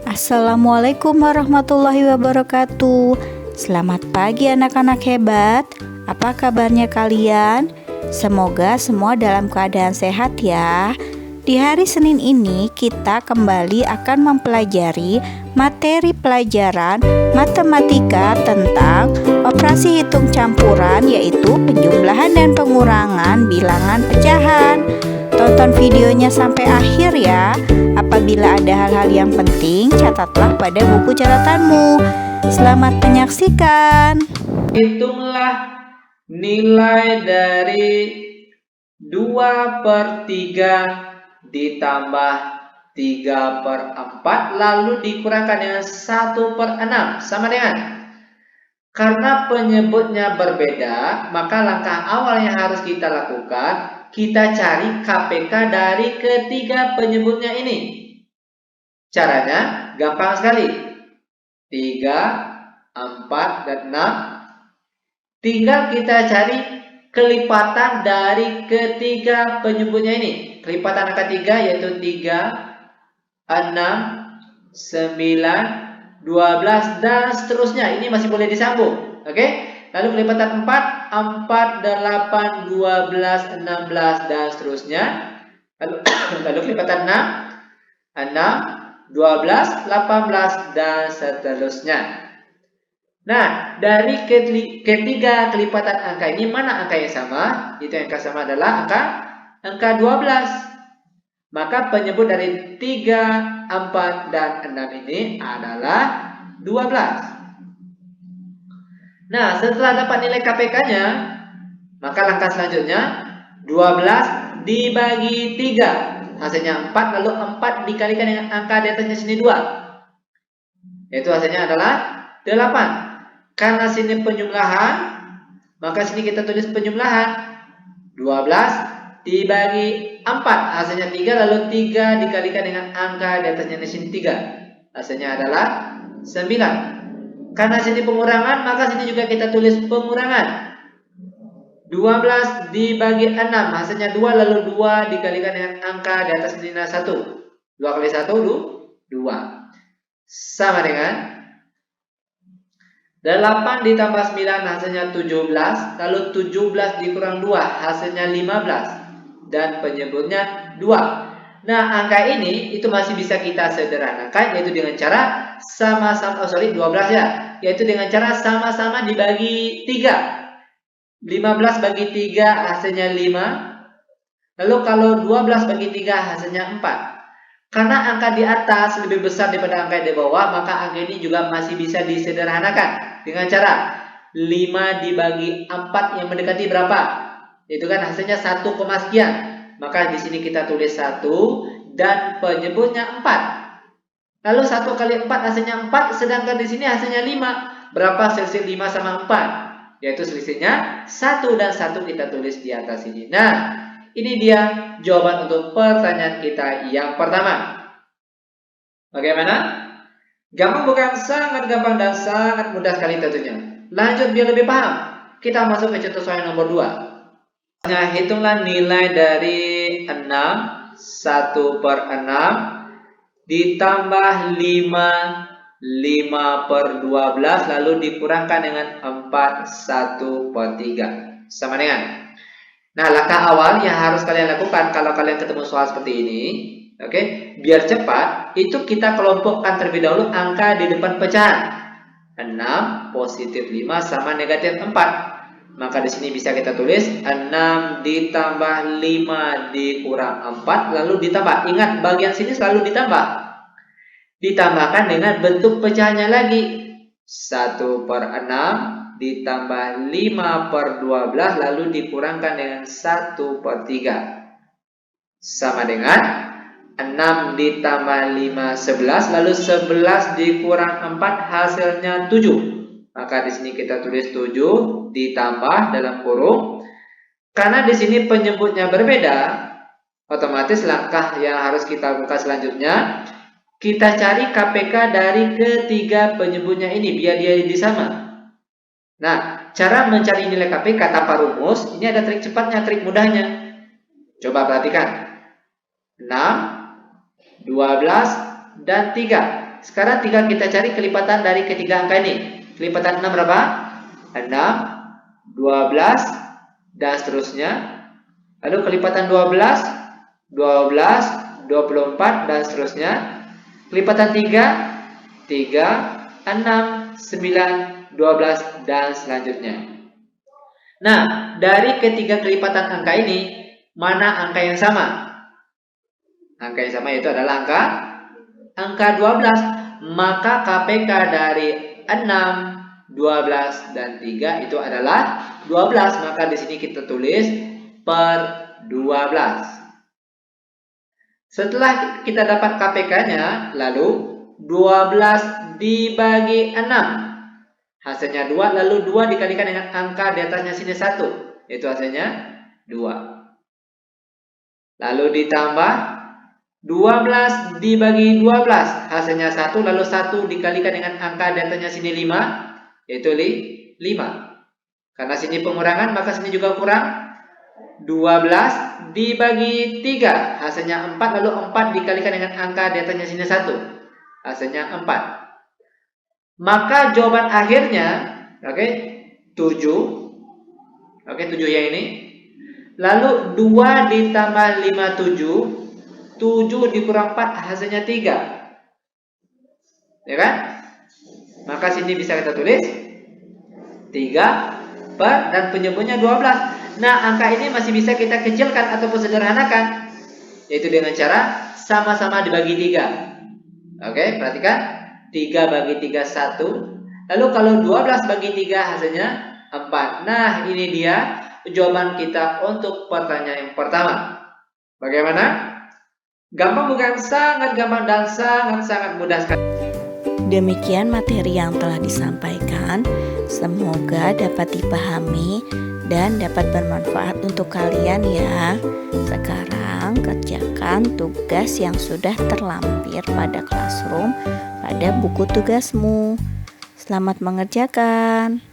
Assalamualaikum warahmatullahi wabarakatuh. Selamat pagi anak-anak hebat. Apa kabarnya kalian? Semoga semua dalam keadaan sehat ya. Di hari Senin ini kita kembali akan mempelajari materi pelajaran matematika tentang operasi hitung campuran, yaitu penjumlahan dan pengurangan bilangan pecahan. Tonton videonya sampai akhir ya. Apabila ada hal-hal yang penting, catatlah pada buku catatanmu. Selamat menyaksikan. Hitunglah nilai dari 2/3 ditambah 3/4 lalu dikurangkan dengan 1/6 sama dengan. Karena penyebutnya berbeda, maka langkah awal yang harus kita lakukan, kita cari KPK dari ketiga penyebutnya ini. Caranya gampang sekali. 3, 4, dan 6. Tinggal kita cari kelipatan dari ketiga penyebutnya ini. Kelipatan angka 3 yaitu 3, 6, 9, 12, dan seterusnya. Ini masih boleh disambung. Oke? Lalu kelipatan 4, 8, 12, 16, dan seterusnya. Lalu kelipatan 6, 12, 18, dan seterusnya. Nah, dari ketiga kelipatan angka ini, mana angka yang sama? Itu yang sama adalah angka 12. Maka penyebut dari 3, 4, dan 6 ini adalah 12. Nah, setelah dapat nilai KPK-nya, maka langkah selanjutnya 12 dibagi 3, hasilnya 4, lalu 4 dikalikan dengan angka di atasnya sini 2. Yaitu hasilnya adalah 8. Karena sini penjumlahan, maka sini kita tulis penjumlahan. 12 dibagi 4, hasilnya 3, lalu 3 dikalikan dengan angka di atasnya di sini 3. Hasilnya adalah 9. Karena sini pengurangan, maka sini juga kita tulis pengurangan. 12 dibagi 6, hasilnya 2, lalu 2 dikalikan dengan angka di atas sini 1. 2 kali 1, 2. Sama dengan 8 ditambah 9, hasilnya 17, lalu 17 dikurang 2, hasilnya 15, dan penyebutnya 2. Nah, angka ini itu masih bisa kita sederhanakan, yaitu dengan cara sama-sama 12 ya, yaitu dengan cara sama-sama dibagi 3. 15 bagi 3 hasilnya 5. Lalu kalau 12 bagi 3 hasilnya 4. Karena angka di atas lebih besar daripada angka di bawah, maka angka ini juga masih bisa disederhanakan dengan cara 5 dibagi 4 yang mendekati berapa? Itu kan hasilnya 1, sekian. Maka di sini kita tulis 1 dan penyebutnya 4. Lalu 1 kali 4 hasilnya 4, sedangkan di sini hasilnya 5. Berapa selisih 5 sama 4? Yaitu selisihnya 1, dan 1 kita tulis di atas sini. Nah, ini dia jawaban untuk pertanyaan kita yang pertama. Bagaimana? Gampang bukan? Sangat gampang dan sangat mudah sekali tentunya. Lanjut biar lebih paham. Kita masuk ke contoh soal nomor 2. Nah, hitunglah nilai dari 6, 1/6 ditambah 5/12 lalu dikurangkan dengan 4, 1/3 sama dengan. Nah, langkah awal yang harus kalian lakukan kalau kalian ketemu soal seperti ini, oke, biar cepat, itu kita kelompokkan terlebih dahulu angka di depan pecahan. 6 positif 5 sama negatif 4. Maka di sini bisa kita tulis 6 ditambah 5 dikurang 4 lalu ditambah. Ingat, bagian sini selalu ditambah. Ditambahkan dengan bentuk pecahannya lagi. 1/6 ditambah 5/12 lalu dikurangkan dengan 1/3 sama dengan 6 ditambah 5, 11, lalu 11 dikurang 4 hasilnya 7. Maka di sini kita tulis 7 ditambah dalam kurung. Karena di sini penyebutnya berbeda, otomatis langkah yang harus kita buka selanjutnya, kita cari KPK dari ketiga penyebutnya ini biar dia sama. Nah, cara mencari nilai KPK tanpa rumus, ini ada trik cepatnya, trik mudahnya. Coba perhatikan. 6, 12, dan 3. Sekarang tinggal kita cari kelipatan dari ketiga angka ini. Kelipatan 6 berapa? 6, 12, dan seterusnya. Lalu kelipatan 12, 12, 24, dan seterusnya. Kelipatan 3, 3, 6, 9, 12, dan selanjutnya. Nah, dari ketiga kelipatan angka ini, mana angka yang sama? Angka yang sama itu adalah angka 12. Maka KPK dari 6, 12, dan 3 itu adalah 12. Maka di sini kita tulis per 12. Setelah kita dapat KPK-nya, lalu 12 dibagi 6. Hasilnya 2, lalu 2 dikalikan dengan angka di atasnya sini 1. Itu hasilnya 2. Lalu ditambah 12 dibagi 12. Hasilnya 1, lalu 1 dikalikan dengan angka di atasnya sini 5. Yaitu 5. Karena sini pengurangan, maka sini juga kurang. 12 dibagi 3. Hasilnya 4, lalu 4 dikalikan dengan angka di atasnya sini 1. Hasilnya 4. Maka jawaban akhirnya, 7. 7 yang ini. Lalu 2 ditambah 5, 7. 7 dikurang 4, hasilnya 3. Ya kan? Maka sini bisa kita tulis 3 per, dan penyebutnya 12. Nah, angka ini masih bisa kita kecilkan ataupun sederhanakan, yaitu dengan cara sama-sama dibagi 3. Perhatikan. 3 bagi 3, 1. Lalu kalau 12 bagi 3 hasilnya 4. Nah, ini dia jawaban kita untuk pertanyaan yang pertama. Bagaimana? Gampang bukan? Sangat gampang dan sangat mudah sekali. Demikian materi yang telah disampaikan. Semoga dapat dipahami dan dapat bermanfaat untuk kalian ya. Sekarang kerjakan tugas yang sudah terlampir pada classroom pada buku tugasmu. Selamat mengerjakan.